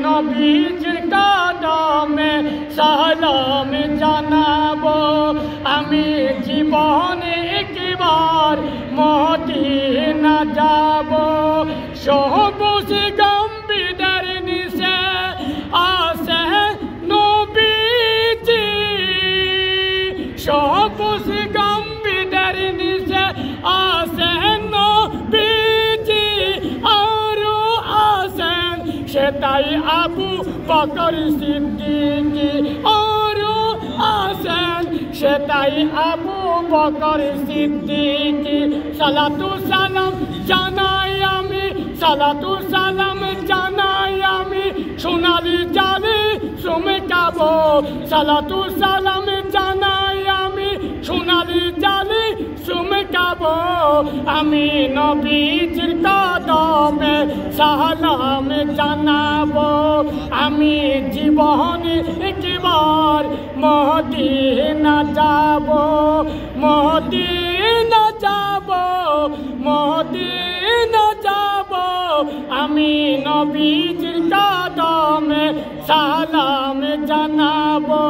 নবীজির কদমে সালাম জানাবো। আমি জীবনে একবার মদিনা যাব। সবুজ গম্ভীরের নিচে আছে নবীজি, সবুজ গম্ভীরের নিচে আছে নবীজি। আরো আছেন সেটাই আবু বকর সিদ্দিকী, আরো আছেন সেটাই আবু বকর সিদ্দিকী। সালাতু সালাম জানাই আমি, সালাতু সালাম জানাই আমি, সোনালি জালে চমকাবো। সালাতু সালাম জানাই আমি, সোনালি জালে চমকাবো। আমি নবীজির কদমে সালাম জানাবো। আমি জীবনে একবার মদিনা যাব, মদিনা যাব, মদিনা যাব। আমি নবীজির কদমে সালাম জানাবো।